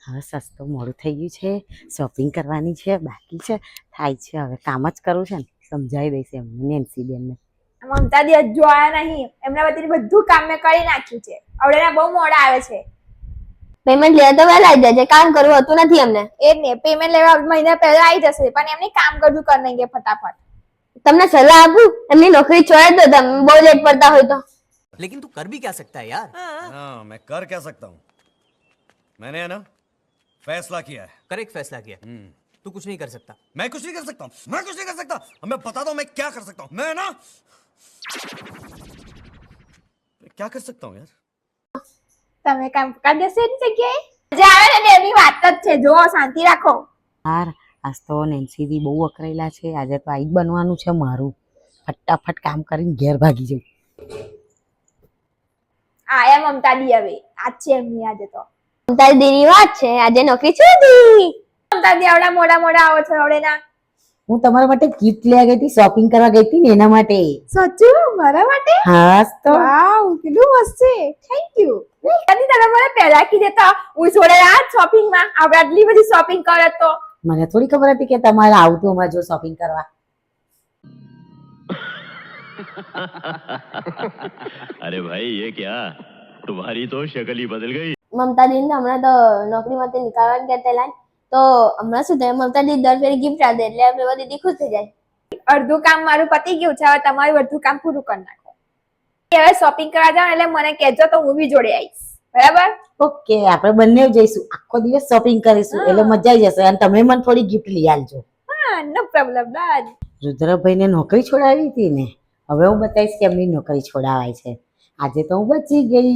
હવે સસ્તું મોડું થઈ ગયું છે, શોપિંગ કરવાની છે, બાકી છે, થાય છે. હવે કામ જ કરવું છે ને, સમજાવી દઈશ એમને નેન્સી બેનને. મમતા દી હજુ આયા નહીં, એમના વતીનું બધું કામ મેં કરી નાખ્યું છે. આવડેના બહુ મોડા આવે છે. પેમેન્ટ લેવા તો વહેલા આવી જાય, કામ કરવું હતું નથી એમને. એ જ ને, પેમેન્ટ લેવા મહિના પહેલા આવી જશે, પણ એમને કામ કરવું કરી નાખીએ ફટાફટ. તમને સલાહ આપું, એમની નોકરી છોડી દો તમે, બહુ લેટ પડતા હોય તો. लेकिन तू कर भी क्या सकता है यार? हाँ मैं कर क्या सकता हूँ, मैंने है ना फैसला किया है. कर एक फैसला किया. तू कुछ नहीं कर सकता. मैं कुछ नहीं कर सकता हूँ, मैं कुछ नहीं कर सकता. मैं बताता हूँ मैं क्या कर सकता हूँ. मैं ना क्या कर सकता हूँ यार. તમે કામ કરી દેશો એની જગ્યાએ? જે આવે ને એની વાત જ છે, જો શાંતિ રાખો. યાર આજ તો નેન્સી દી બહુ અકળેલા છે. આજે તો આઈ બનવાનું છે મારું. ફટાફટ કામ કરીને ઘેર ભાગી જવું. આયા મમતા દી હવે, આજ છે એમની આજે તો. તારી દીની વાત છે, આજે નોકરી છોડી. મમતા દી આવડા મોડા મોડા આવો છો આવડેના. હું તમારા માટે ગિફ્ટ લેવા ગઈ હતી, શોપિંગ કરવા ગઈ હતી ને એના માટે. સાચું? મારા માટે? હા તો વાવ, કેટલું મસ્ત છે. Thank you. કદી તમે મને પહેલા કીધે તો હું જોડે આ શોપિંગ માં આપણે આટલી બધી શોપિંગ કરે તો. મને થોડી ખબર હતી કે તમારે આવતું અમારે જો શોપિંગ કરવા. अरे भाई ये क्या, तुम्हारी तो शक्ल ही बदल गई. મમતા દીદી હમણાં તો નોકરીમાંથી નીકળવાનું કહેતા તો હમણાં શું થાય, મમતા દીદી દર ફેરી ગિફ્ટ આપે એટલે આપણે દીદી ખુશ થઈ જાય. અડધું કામ મારું પતી ગયું છે, હવે તમારું અડધું કામ પૂરું કરી નાખો. હવે શોપિંગ કરવા જાવ એટલે મને કહેજો તો હું બી જોડે આવીશ, બરાબર? ઓકે, આપણે બંને જઈશું, આખો દિવસ શોપિંગ કરીશું એટલે મજા આવી જશે. અને તમે મને થોડી ગિફ્ટ લઈ આલજો. હા, નો પ્રોબ્લેમ. ડન. રુદ્રભાઈને નોકરી છોડાવી હતી ને, હવે હું બતાવીશ કે એમની નોકરી છોડાવાય છે. આજે તો હું બચી ગઈ.